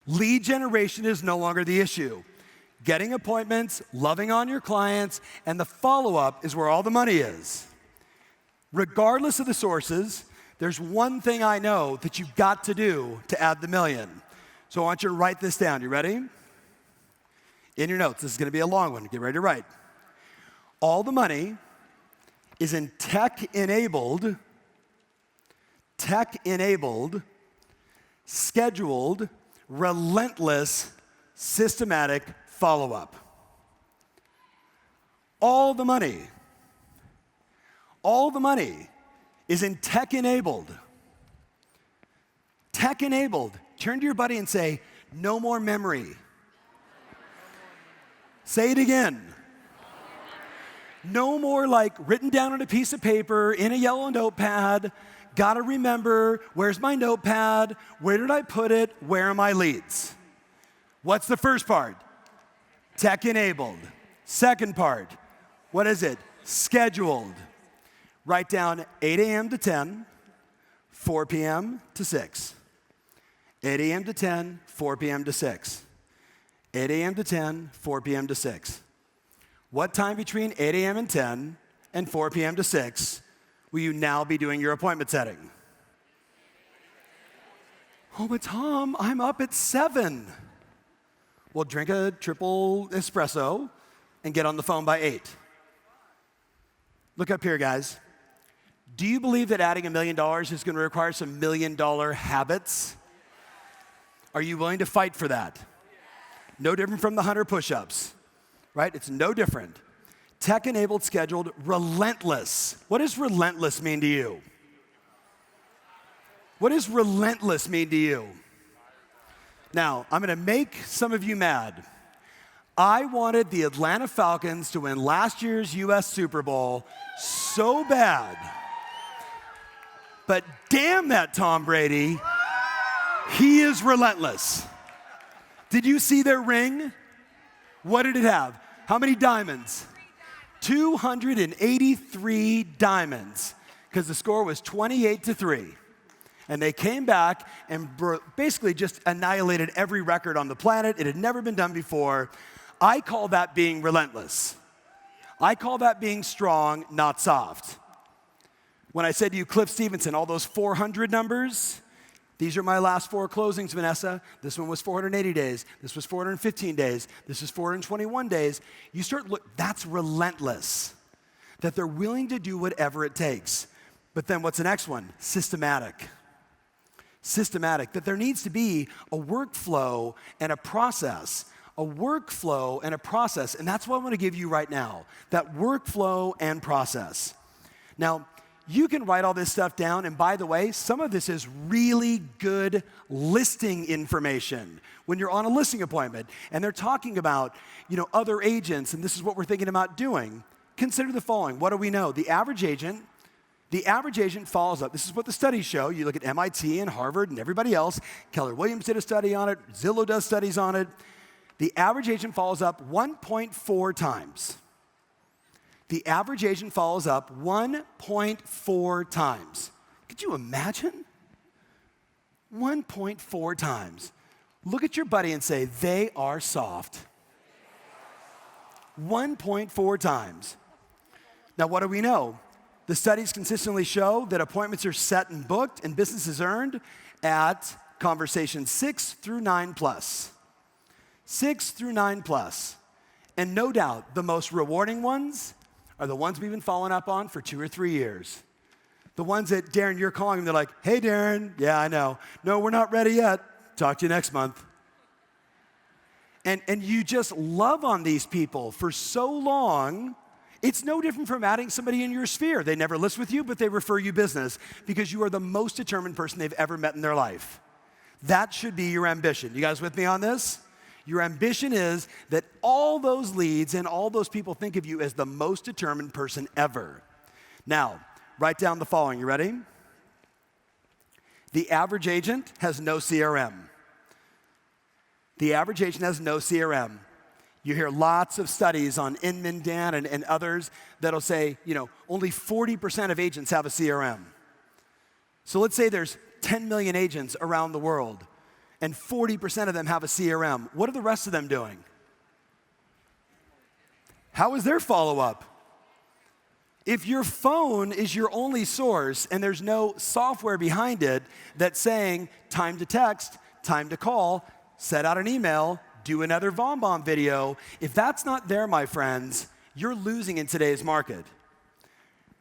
Lead generation is no longer the issue. Getting appointments, loving on your clients, and the follow-up is where all the money is. Regardless of the sources, there's one thing I know that you've got to do to add the million. So I want you to write this down. You ready? In your notes. This is going to be a long one. Get ready to write. All the money is in tech-enabled, scheduled, relentless, systematic follow-up. All the money is in tech-enabled. Tech-enabled. Turn to your buddy and say, no more memory. Say it again. No more like written down on a piece of paper in a yellow notepad. Gotta remember, where's my notepad? Where did I put it? Where are my leads? What's the first part? Tech-enabled. Second part, what is it? Scheduled. Write down 8 a.m. to 10, 4 p.m. to 6. 8 a.m. to 10, 4 p.m. to 6. 8 a.m. to 10, 4 p.m. to 6. What time between 8 a.m. and 10 and 4 p.m. to 6 will you now be doing your appointment setting? Oh, but Tom, I'm up at 7. Well, drink a triple espresso and get on the phone by 8. Look up here, guys. Do you believe that adding $1 million is going to require some $1 million habits? Are you willing to fight for that? No different from the 100 push-ups, right? It's no different. Tech-enabled, scheduled, relentless. What does relentless mean to you? What does relentless mean to you? Now, I'm going to make some of you mad. I wanted the Atlanta Falcons to win last year's U.S. Super Bowl so bad. But damn that Tom Brady, he is relentless. Did you see their ring? What did it have? How many diamonds? 283 diamonds, because the score was 28-3. And they came back and basically just annihilated every record on the planet. It had never been done before. I call that being relentless. I call that being strong, not soft. When I said to you, Cliff Stevenson, all those 400 numbers, these are my last 4 closings, Vanessa. This one was 480 days. This was 415 days. This is 421 days. You start that's relentless. That they're willing to do whatever it takes. But then what's the next one? Systematic. Systematic. That there needs to be a workflow and a process. A workflow and a process. And that's what I want to give you right now. That workflow and process. Now, you can write all this stuff down, and by the way, some of this is really good listing information. When you're on a listing appointment and they're talking about, other agents, and this is what we're thinking about doing, consider the following. What do we know? The average agent follows up. This is what the studies show. You look at MIT and Harvard and everybody else. Keller Williams did a study on it. Zillow does studies on it. The average agent follows up 1.4 times. The average agent follows up 1.4 times. Could you imagine? 1.4 times. Look at your buddy and say, they are soft. 1.4 times. Now, what do we know? The studies consistently show that appointments are set and booked and business is earned at conversations 6 through 9 plus. 6 through 9 plus. And no doubt, the most rewarding ones are the ones we've been following up on for 2 or 3 years. The ones that, Darren, you're calling them, they're like, hey, Darren, yeah, I know. No, we're not ready yet. Talk to you next month. And you just love on these people for so long. It's no different from adding somebody in your sphere. They never list with you, but they refer you business because you are the most determined person they've ever met in their life. That should be your ambition. You guys with me on this? Your ambition is that all those leads and all those people think of you as the most determined person ever. Now, write down the following. You ready? The average agent has no CRM. The average agent has no CRM. You hear lots of studies on Inman, Dan, and others that'll say, only 40% of agents have a CRM. So let's say there's 10 million agents around the world. and 40% of them have a CRM. What are the rest of them doing? How is their follow-up? If your phone is your only source and there's no software behind it that's saying time to text, time to call, set out an email, do another bomb video, if that's not there, my friends, you're losing in today's market.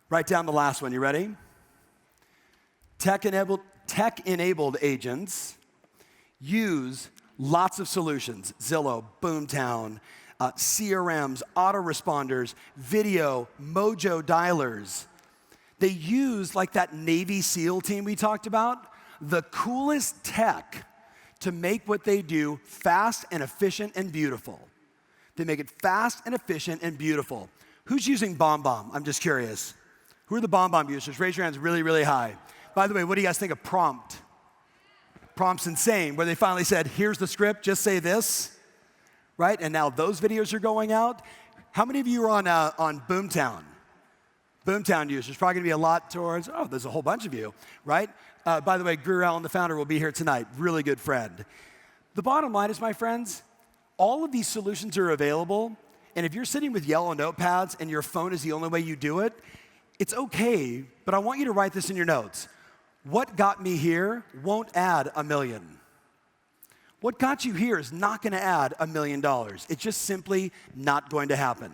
Write down the last one. You ready? Tech-enabled agents use lots of solutions. Zillow, Boomtown, CRMs, autoresponders, video, Mojo dialers. They use, like that Navy SEAL team we talked about, the coolest tech to make what they do fast and efficient and beautiful. They make it fast and efficient and beautiful. Who's using BombBomb? I'm just curious. Who are the BombBomb users? Raise your hands really, really high. By the way, what do you guys think of Prompt? Prompt's insane, where they finally said, here's the script, just say this, right? And now those videos are going out. How many of you are on Boomtown? Boomtown users, probably gonna be a lot towards, oh, there's a whole bunch of you, right? By the way, Greer Allen, the founder, will be here tonight. Really good friend. The bottom line is, my friends, all of these solutions are available, and if you're sitting with yellow notepads and your phone is the only way you do it, it's okay, but I want you to write this in your notes. What got me here won't add $1 million. What got you here is not gonna add $1 million. It's just simply not going to happen.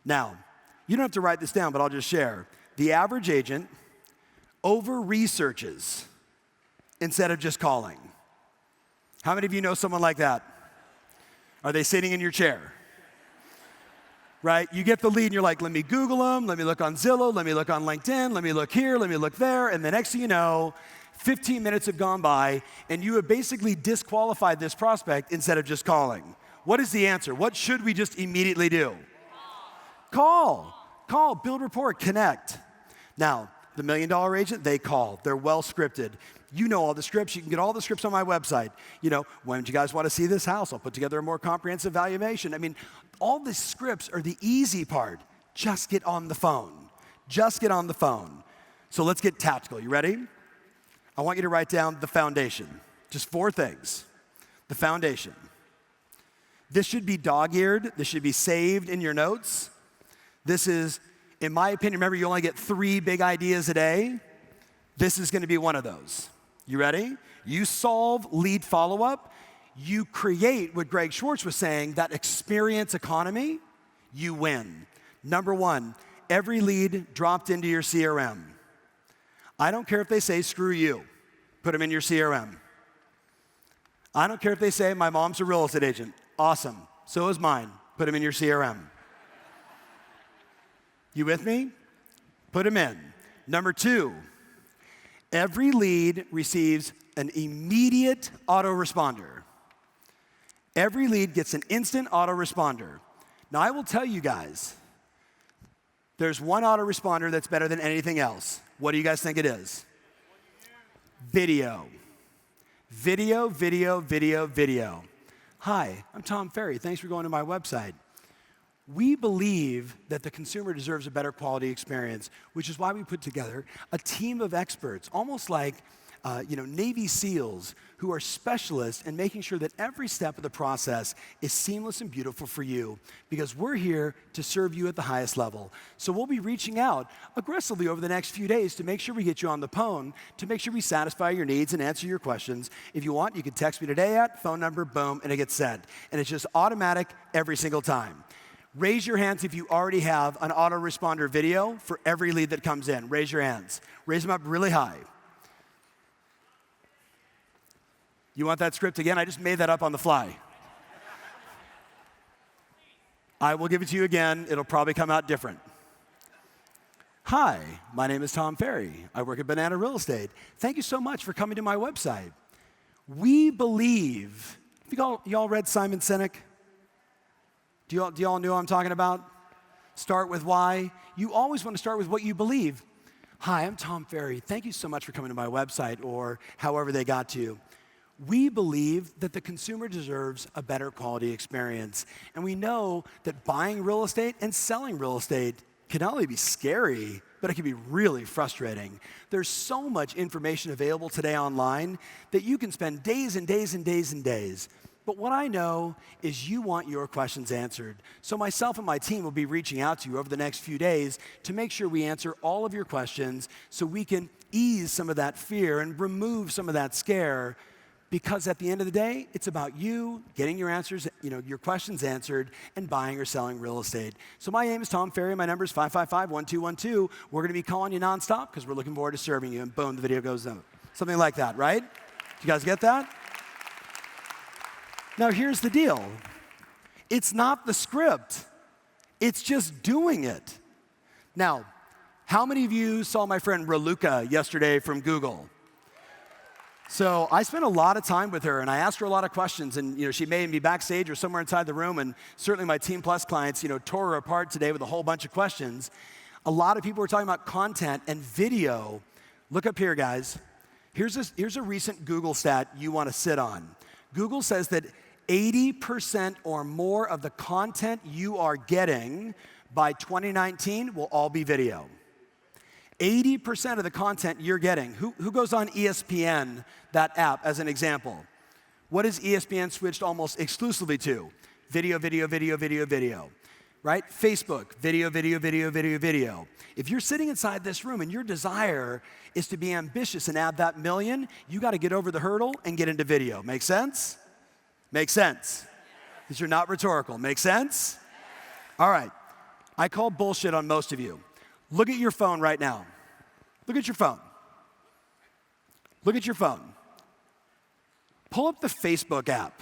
Now, you don't have to write this down, but I'll just share. The average agent over-researches instead of just calling. How many of you know someone like that? Are they sitting in your chair? Right? You get the lead and you're like, let me Google them, let me look on Zillow, let me look on LinkedIn, let me look here, let me look there, and the next thing you know, 15 minutes have gone by and you have basically disqualified this prospect instead of just calling. What is the answer? What should we just immediately do? Call, build rapport, connect. Now, the $1 Million Agent, they call. They're well scripted. You know all the scripts. You can get all the scripts on my website. You know, when do you guys want to see this house? I'll put together a more comprehensive valuation. I mean, all the scripts are the easy part. Just get on the phone. Just get on the phone. So let's get tactical. You ready? I want you to write down the foundation. Just 4 things. The foundation. This should be dog-eared. This should be saved in your notes. This is, in my opinion, remember you only get 3 big ideas a day. This is gonna be one of those. You ready? You solve lead follow-up. You create what Greg Schwartz was saying, that experience economy, you win. Number 1, every lead dropped into your CRM. I don't care if they say, screw you, put them in your CRM. I don't care if they say, my mom's a real estate agent. Awesome, so is mine. Put them in your CRM. You with me? Put them in. Number 2, every lead receives an immediate autoresponder. Every lead gets an instant autoresponder. Now, I will tell you guys, there's one autoresponder that's better than anything else. What do you guys think it is? Video. Video, video, video, video. Hi, I'm Tom Ferry. Thanks for going to my website. We believe that the consumer deserves a better quality experience, which is why we put together a team of experts, almost like Navy SEALs, who are specialists in making sure that every step of the process is seamless and beautiful for you, because we're here to serve you at the highest level. So we'll be reaching out aggressively over the next few days to make sure we get you on the phone, to make sure we satisfy your needs and answer your questions. If you want, you can text me today at phone number, boom, and it gets sent. And it's just automatic every single time. Raise your hands if you already have an autoresponder video for every lead that comes in. Raise your hands. Raise them up really high. You want that script again? I just made that up on the fly. I will give it to you again. It'll probably come out different. Hi, my name is Tom Ferry. I work at Banana Real Estate. Thank you so much for coming to my website. We believe, y'all read Simon Sinek? Do y'all know what I'm talking about? Start with why. You always want to start with what you believe. Hi, I'm Tom Ferry. Thank you so much for coming to my website, or however they got to you. We believe that the consumer deserves a better quality experience. And we know that buying real estate and selling real estate can not only be scary, but it can be really frustrating. There's so much information available today online that you can spend days and days and days and days. But what I know is you want your questions answered. So myself and my team will be reaching out to you over the next few days to make sure we answer all of your questions so we can ease some of that fear and remove some of that scare. Because at the end of the day, it's about you getting your answers, your questions answered, and buying or selling real estate. So my name is Tom Ferry. My number is 555-1212. We're going to be calling you nonstop because we're looking forward to serving you. And boom, the video goes out. Something like that, right? You guys get that? Now here's the deal. It's not the script. It's just doing it. Now, how many of you saw my friend Raluca yesterday from Google? So I spent a lot of time with her, and I asked her a lot of questions, and she may be backstage or somewhere inside the room, and certainly my Team Plus clients, tore her apart today with a whole bunch of questions. A lot of people were talking about content and video. Look up here, guys. Here's a recent Google stat you want to sit on. Google says that 80% or more of the content you are getting by 2019 will all be video. 80% of the content you're getting. Who goes on ESPN, that app, as an example? What is ESPN switched almost exclusively to? Video, video, video, video, video. Right? Facebook, video, video, video, video, video. If you're sitting inside this room and your desire is to be ambitious and add that million, you got to get over the hurdle and get into video. Make sense? Make sense? Because you're not rhetorical. Make sense? All right. I call bullshit on most of you. Look at your phone right now. Look at your phone. Look at your phone. Pull up the Facebook app.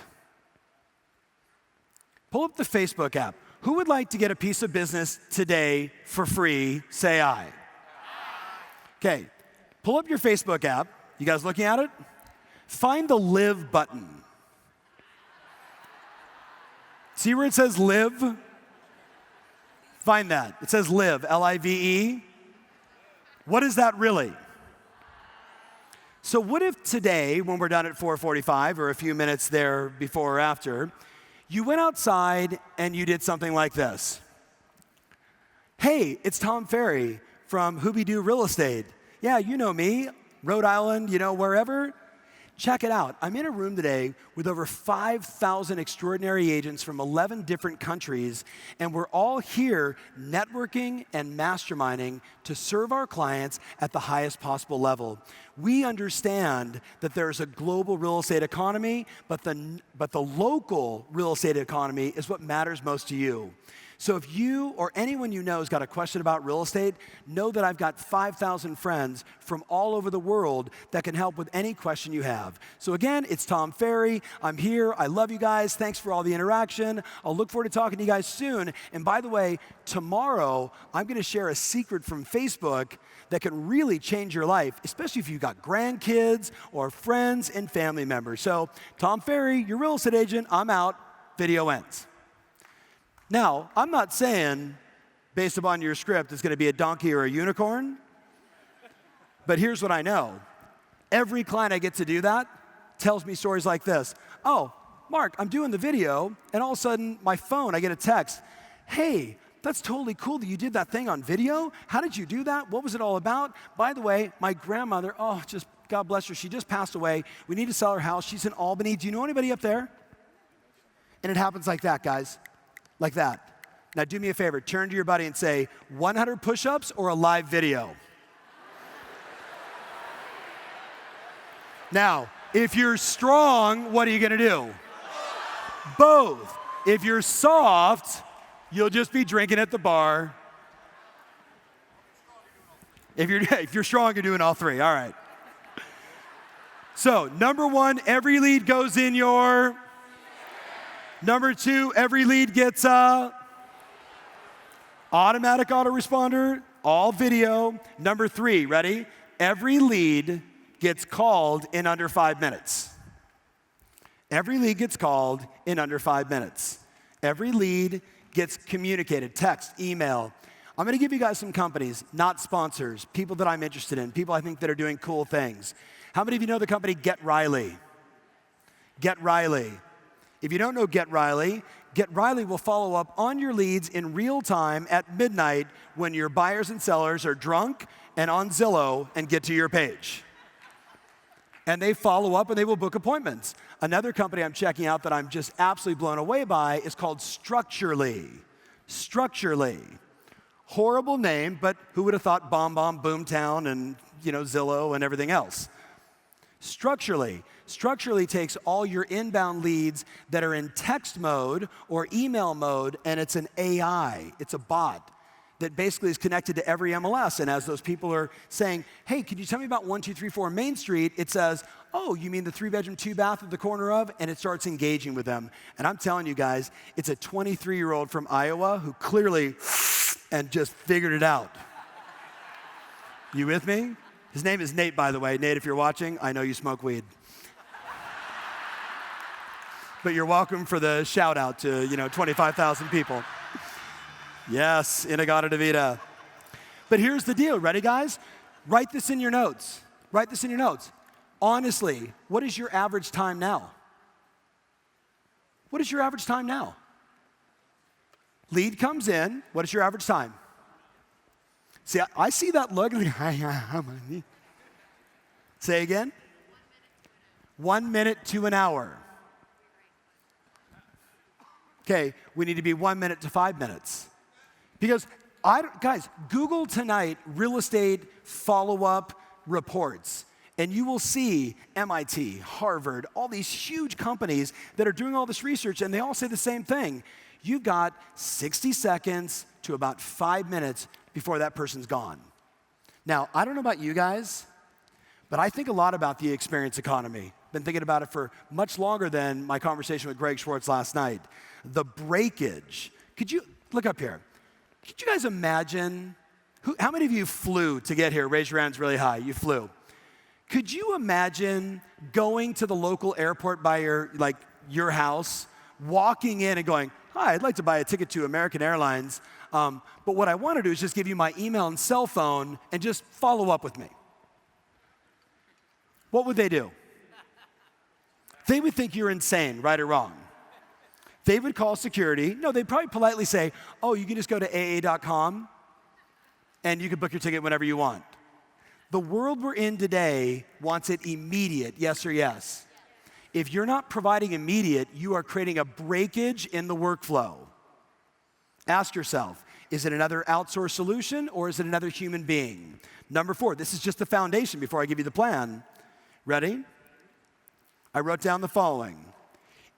Pull up the Facebook app. Who would like to get a piece of business today for free? Say aye. Okay, pull up your Facebook app. You guys looking at it? Find the live button. See where it says live? Find that. It says live, L-I-V-E. What is that really? So what if today, when we're done at 4:45 or a few minutes there before or after, you went outside and you did something like this? Hey, it's Tom Ferry from Hooby-Doo Real Estate. Yeah, you know me, Rhode Island, wherever. Check it out. I'm in a room today with over 5,000 extraordinary agents from 11 different countries, and we're all here networking and masterminding to serve our clients at the highest possible level. We understand that there's a global real estate economy, but the local real estate economy is what matters most to you. So if you or anyone you know has got a question about real estate, know that I've got 5,000 friends from all over the world that can help with any question you have. So again, it's Tom Ferry. I'm here. I love you guys. Thanks for all the interaction. I'll look forward to talking to you guys soon. And by the way, tomorrow, I'm going to share a secret from Facebook that can really change your life, especially if you've got grandkids or friends and family members. So Tom Ferry, your real estate agent. I'm out. Video ends. Now, I'm not saying, based upon your script, it's going to be a donkey or a unicorn. But here's what I know. Every client I get to do that tells me stories like this. Oh, Mark, I'm doing the video, and all of a sudden, my phone, I get a text. Hey, that's totally cool that you did that thing on video. How did you do that? What was it all about? By the way, my grandmother, just God bless her, she just passed away. We need to sell her house. She's in Albany. Do you know anybody up there? And it happens like that, guys. Like that. Now do me a favor, turn to your buddy and say, 100 push-ups or a live video? Now, if you're strong, what are you gonna do? Both. If you're soft, you'll just be drinking at the bar. If you're strong, you're doing all three, all right. So, number one, every lead goes in your... Number two, every lead gets a automatic autoresponder, all video. Number three, ready? Every lead gets called in under 5 minutes. Every lead gets called in under 5 minutes. Every lead gets communicated, text, email. I'm going to give you guys some companies, not sponsors, people that I'm interested in, people I think that are doing cool things. How many of you know the company Get Riley? Get Riley. If you don't know Get Riley, Get Riley will follow up on your leads in real time at midnight when your buyers and sellers are drunk and on Zillow and get to your page. And they follow up and they will book appointments. Another company I'm checking out that I'm just absolutely blown away by is called Structurally. Structurally. Horrible name, but who would have thought Bomb Bomb, Boomtown, and Zillow and everything else? Structurally takes all your inbound leads that are in text mode or email mode, and it's an AI, it's a bot that basically is connected to every MLS. And as those people are saying, hey, could you tell me about 1234 Main Street? It says, oh, you mean the 3-bedroom, 2-bath at the corner of? And it starts engaging with them. And I'm telling you guys, it's a 23-year-old from Iowa who clearly and just figured it out. You with me? His name is Nate, by the way. Nate, if you're watching, I know you smoke weed. But you're welcome for the shout out to, 25,000 people. Yes, Inagata Davida. But here's the deal. Ready, guys? Write this in your notes. Write this in your notes. Honestly, what is your average time now? What is your average time now? Lead comes in. What is your average time? See, I see that look. Say again? 1 minute to an hour. Okay, we need to be 1 minute to 5 minutes. Because, guys, Google tonight real estate follow-up reports, and you will see MIT, Harvard, all these huge companies that are doing all this research, and they all say the same thing. You've got 60 seconds to about 5 minutes before that person's gone. Now, I don't know about you guys, but I think a lot about the experience economy. Been thinking about it for much longer than my conversation with Greg Schwartz last night. The breakage. Could you look up here? Could you guys imagine, how many of you flew to get here? Raise your hands really high. You flew. Could you imagine going to the local airport by your house, walking in and going, hi, I'd like to buy a ticket to American Airlines, but what I want to do is just give you my email and cell phone and just follow up with me. What would they do? They would think you're insane, right or wrong. They would call security. No, they'd probably politely say, oh, you can just go to AA.com and you can book your ticket whenever you want. The world we're in today wants it immediate, yes or yes. If you're not providing immediate, you are creating a breakage in the workflow. Ask yourself, is it another outsourced solution or is it another human being? Number 4, this is just the foundation before I give you the plan. Ready? I wrote down the following.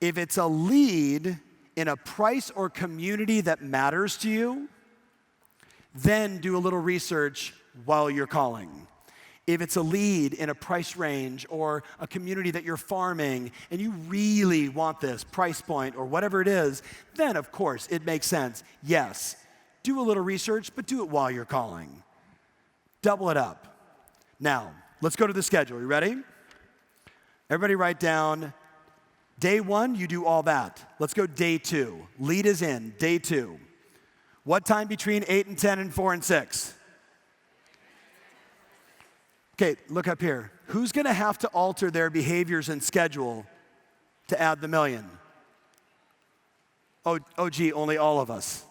If it's a lead in a price or community that matters to you, then do a little research while you're calling. If it's a lead in a price range or a community that you're farming and you really want this price point or whatever it is, then of course it makes sense. Yes, do a little research, but do it while you're calling. Double it up. Now, let's go to the schedule. You ready? Everybody write down, day 1, you do all that. Let's go day 2. Lead is in, day 2. What time between 8 and 10 and 4 and 6? Okay, look up here. Who's going to have to alter their behaviors and schedule to add the million? Oh, gee, only all of us.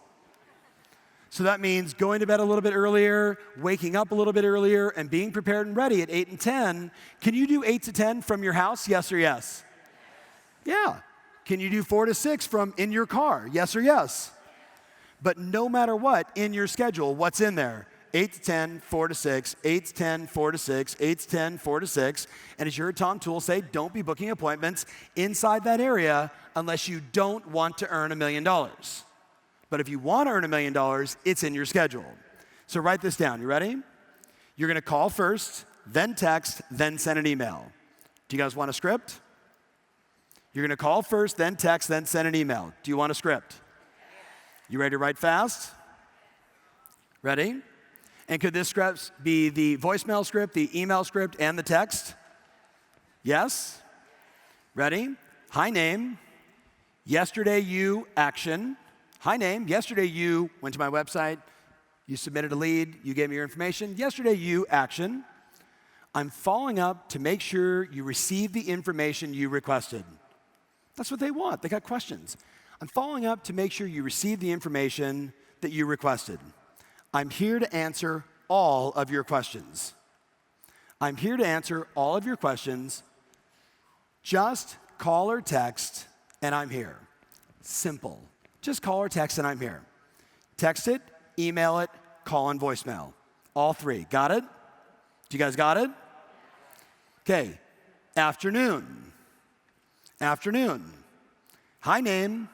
So that means going to bed a little bit earlier, waking up a little bit earlier, and being prepared and ready at 8 and 10. Can you do 8 to 10 from your house, yes or yes? Yeah. Can you do 4 to 6 from in your car, yes or yes? But no matter what, in your schedule, what's in there? 8 to 10, 4 to 6, 8 to 10, 4 to 6, 8 to 10, 4 to 6. And as you heard Tom Toole say, don't be booking appointments inside that area unless you don't want to earn $1 million. But if you want to earn $1 million, it's in your schedule. So write this down. You ready? You're going to call first, then text, then send an email. Do you guys want a script? You're going to call first, then text, then send an email. Do you want a script? You ready to write fast? Ready? And could this script be the voicemail script, the email script, and the text? Yes? Ready? Hi, name. Yesterday, you action. Hi, name. Yesterday, you went to my website. You submitted a lead. You gave me your information. Yesterday, you action. I'm following up to make sure you receive the information you requested. That's what they want. They got questions. I'm following up to make sure you receive the information that you requested. I'm here to answer all of your questions. I'm here to answer all of your questions. Just call or text, and I'm here. Simple. Just call or text, and I'm here. Text it, email it, call and voicemail. All three. Got it? You guys got it? Okay. Afternoon. Afternoon. Hi, name.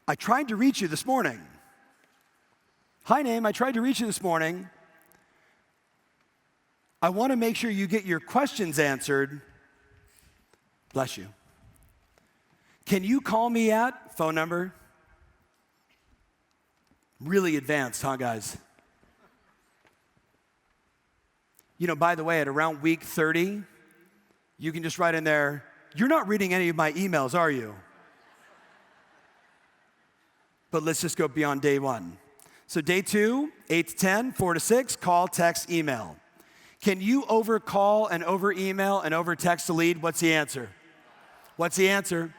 I tried to reach you this morning. Hi, name. I tried to reach you this morning. I want to make sure you get your questions answered. Bless you. Can you call me at phone number? Really advanced, huh, guys? You know, by the way, at around week 30, you can just write in there, you're not reading any of my emails, are you? But let's just go beyond day 1. So day 2, 8 to 10, 4 to 6, call, text, email. Can you over call and over email and over text a lead? What's the answer? What's the answer?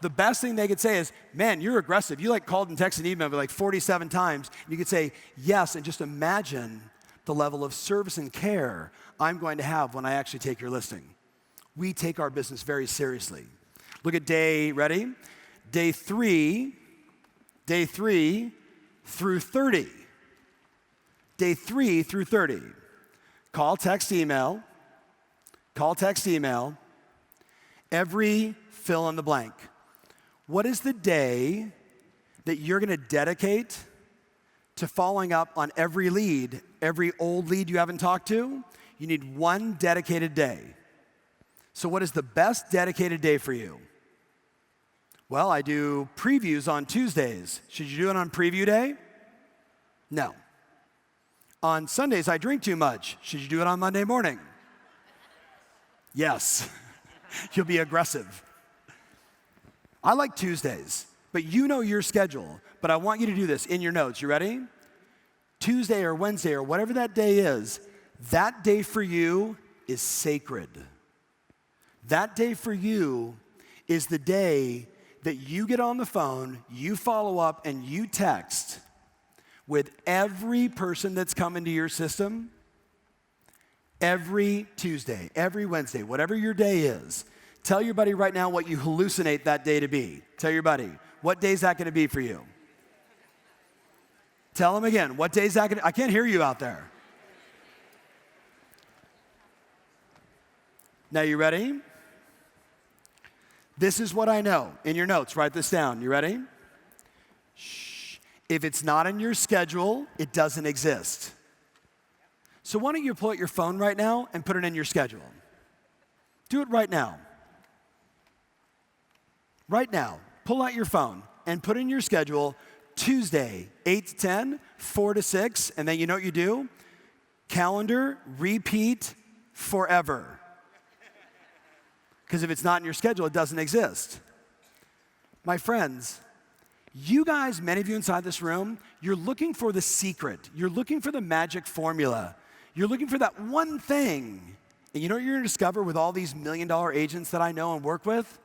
The best thing they could say is, man, you're aggressive. You called and texted and emailed me like 47 times. You could say yes, and just imagine the level of service and care I'm going to have when I actually take your listing. We take our business very seriously. Look at ready? Day 3 through 30. Day 3 through 30. Call, text, email. Call, text, email. Every fill in the blank. What is the day that you're going to dedicate to following up on every lead, every old lead you haven't talked to? You need one dedicated day. So what is the best dedicated day for you? Well, I do previews on Tuesdays. Should you do it on preview day? No. On Sundays, I drink too much. Should you do it on Monday morning? Yes. You'll be aggressive. I like Tuesdays, but you know your schedule. But I want you to do this in your notes. You ready? Tuesday or Wednesday or whatever that day is, that day for you is sacred. That day for you is the day that you get on the phone, you follow up, and you text with every person that's come into your system every Tuesday, every Wednesday, whatever your day is. Tell your buddy right now what you hallucinate that day to be. Tell your buddy, what day is that going to be for you? Tell him again, what day is that going to I can't hear you out there. Now, you ready? This is what I know. In your notes, write this down. You ready? Shh. If it's not in your schedule, it doesn't exist. So why don't you pull out your phone right now and put it in your schedule? Do it right now. Right now, pull out your phone and put in your schedule Tuesday, 8 to 10, 4 to 6, and then you know what you do? Calendar, repeat forever. Because if it's not in your schedule, it doesn't exist. My friends, you guys, many of you inside this room, you're looking for the secret. You're looking for the magic formula. You're looking for that one thing. And you know what you're going to discover with all these million-dollar agents that I know and work with?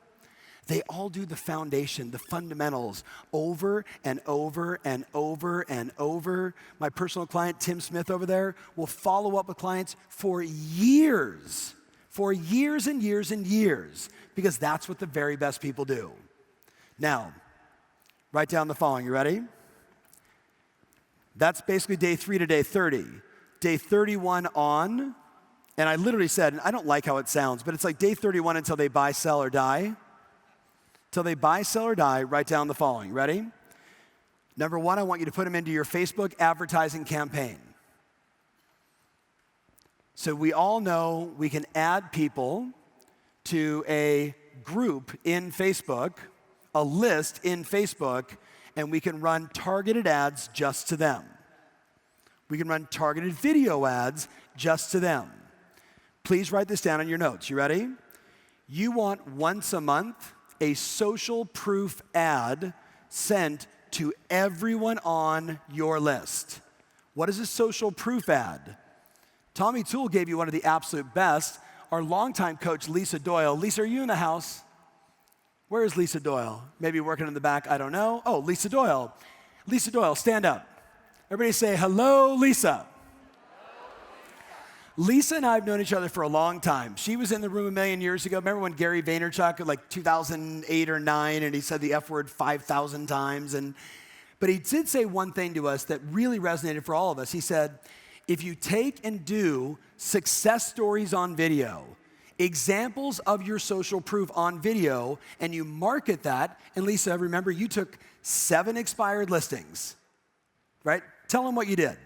They all do the foundation, the fundamentals, over and over and over and over. My personal client, Tim Smith over there, will follow up with clients for years and years and years, because that's what the very best people do. Now, write down the following. You ready? That's basically day 3 to day 30. Day 31 on, and I literally said, and I don't like how it sounds, but it's like day 31 until they buy, sell, or die. Till they buy, sell, or die, write down the following. Ready? Number 1, I want you to put them into your Facebook advertising campaign. So we all know we can add people to a group in Facebook, a list in Facebook, and we can run targeted ads just to them. We can run targeted video ads just to them. Please write this down in your notes. You ready? You want once a month a social proof ad sent to everyone on your list. What is a social proof ad? Tommy Toole gave you one of the absolute best. Our longtime coach, Lisa Doyle. Lisa, are you in the house? Where is Lisa Doyle? Maybe working in the back, I don't know. Oh, Lisa Doyle. Lisa Doyle, stand up. Everybody say, hello, Lisa. Lisa and I have known each other for a long time. She was in the room a million years ago. Remember when Gary Vaynerchuk, like 2008 or 9, and he said the F word 5,000 times? But he did say one thing to us that really resonated for all of us. He said, if you take and do success stories on video, examples of your social proof on video, and you market that, and Lisa, remember, you took 7 expired listings, right? Tell them what you did.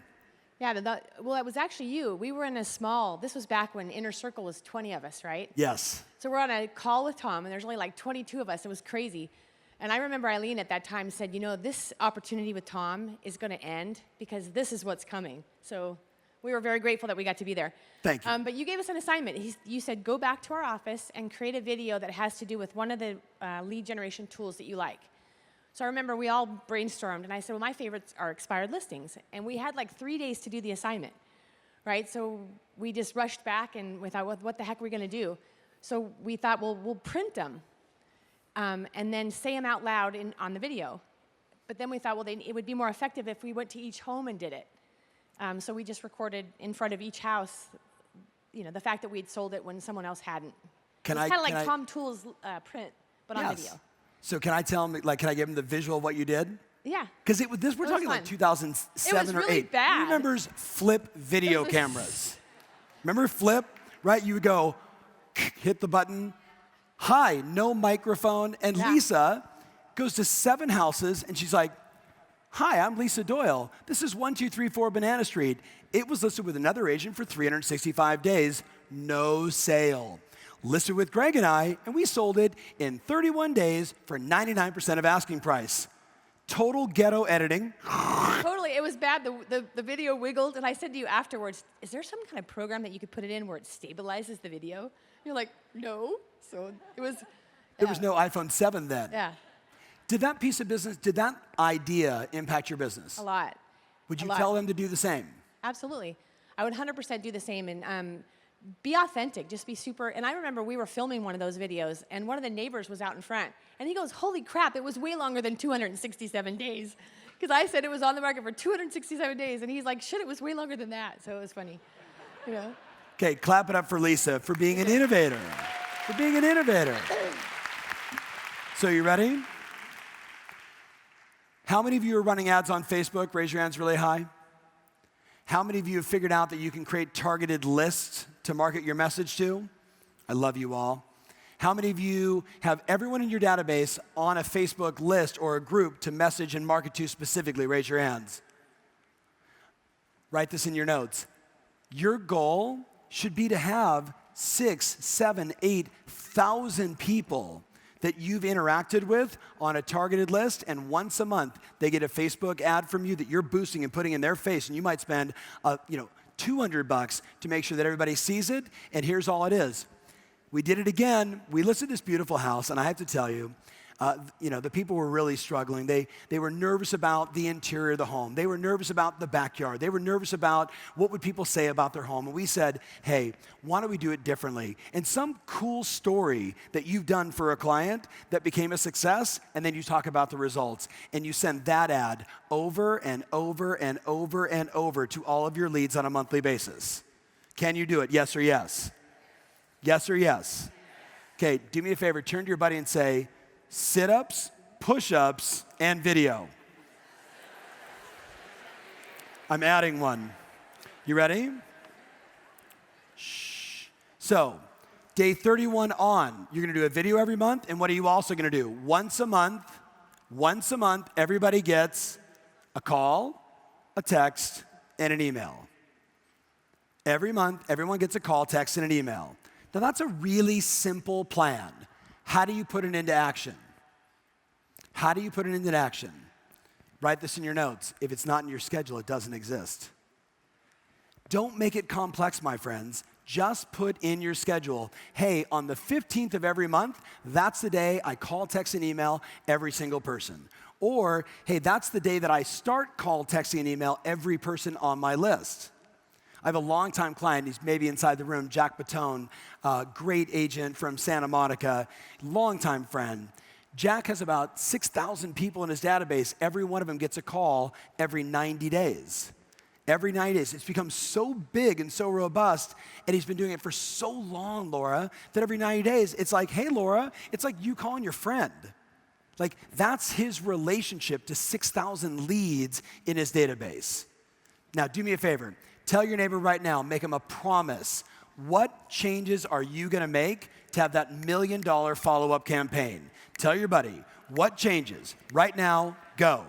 Yeah, well, it was actually you. We were in a small, this was back when Inner Circle was 20 of us, right? Yes. So we're on a call with Tom, and there's only like 22 of us. It was crazy. And I remember Eileen at that time said, you know, this opportunity with Tom is going to end because this is what's coming. So we were very grateful that we got to be there. Thank you. But you gave us an assignment. You said, go back to our office and create a video that has to do with one of the lead generation tools that you like. So I remember we all brainstormed, and I said, well, my favorites are expired listings. And we had like 3 days to do the assignment, right? So we just rushed back, and we thought, what the heck are we going to do? So we thought, well, we'll print them and then say them out loud on the video. But then we thought, well, it would be more effective if we went to each home and did it. So we just recorded in front of each house, you know, the fact that we'd sold it when someone else hadn't. It's kind of like Tom Toole's print, but on video. So can I tell him, like, can I give him the visual of what you did? Yeah. Because we're talking like 2007 or 8. Really bad. Who remembers flip video cameras? Remember flip, right? You would go, hit the button, hi, no microphone, and yeah. Lisa goes to 7 houses, and she's like, hi, I'm Lisa Doyle. This is 1234 Banana Street. It was listed with another agent for 365 days, no sale. Listed with Greg and I, and we sold it in 31 days for 99% of asking price. Total ghetto editing. Totally, it was bad. The video wiggled, and I said to you afterwards, is there some kind of program that you could put it in where it stabilizes the video? You're like, no. So it was... There was no iPhone 7 then. Yeah. Did that piece of business, did that idea impact your business? A lot. Would you tell them to do the same? Absolutely. I would 100% do the same, and be authentic, just be super. And I remember we were filming one of those videos, and one of the neighbors was out in front, and he goes, holy crap, it was way longer than 267 days. Because I said it was on the market for 267 days, and he's like, shit, it was way longer than that. So it was funny, you know? Okay, clap it up for Lisa for being an innovator. For being an innovator. So you ready? How many of you are running ads on Facebook? Raise your hands really high. How many of you have figured out that you can create targeted lists to market your message to? I love you all. How many of you have everyone in your database on a Facebook list or a group to message and market to specifically? Raise your hands. Write this in your notes. Your goal should be to have 6, 7, 8,000 people that you've interacted with on a targeted list, and once a month they get a Facebook ad from you that you're boosting and putting in their face, and you might spend $200 to make sure that everybody sees it, and here's all it is. We did it again. We listed this beautiful house, and I have to tell you, the people were really struggling. They were nervous about the interior of the home. They were nervous about the backyard. They were nervous about what would people say about their home. And we said, hey, why don't we do it differently? And some cool story that you've done for a client that became a success, and then you talk about the results. And you send that ad over and over and over and over to all of your leads on a monthly basis. Can you do it? Yes or yes? Yes or yes? Okay, do me a favor. Turn to your buddy and say, sit-ups, push-ups, and video. I'm adding one. You ready? Shh. So, day 31 on, you're going to do a video every month, and what are you also going to do? Once a month, everybody gets a call, a text, and an email. Every month, everyone gets a call, text, and an email. Now, that's a really simple plan. How do you put it into action? How do you put it into action? Write this in your notes. If it's not in your schedule, it doesn't exist. Don't make it complex, my friends. Just put in your schedule, hey, on the 15th of every month, that's the day I call, text, and email every single person. Or, hey, that's the day that I start call, texting, and email every person on my list. I have a longtime client, he's maybe inside the room, Jack Batone, great agent from Santa Monica, longtime friend. Jack has about 6,000 people in his database. Every one of them gets a call every 90 days. Every 90 days. It's become so big and so robust, and he's been doing it for so long, Laura, that every 90 days, it's like, hey, Laura, it's like you calling your friend. Like, that's his relationship to 6,000 leads in his database. Now, do me a favor. Tell your neighbor right now, make him a promise. What changes are you going to make to have that $1 million follow-up campaign? Tell your buddy, what changes? Right now, go.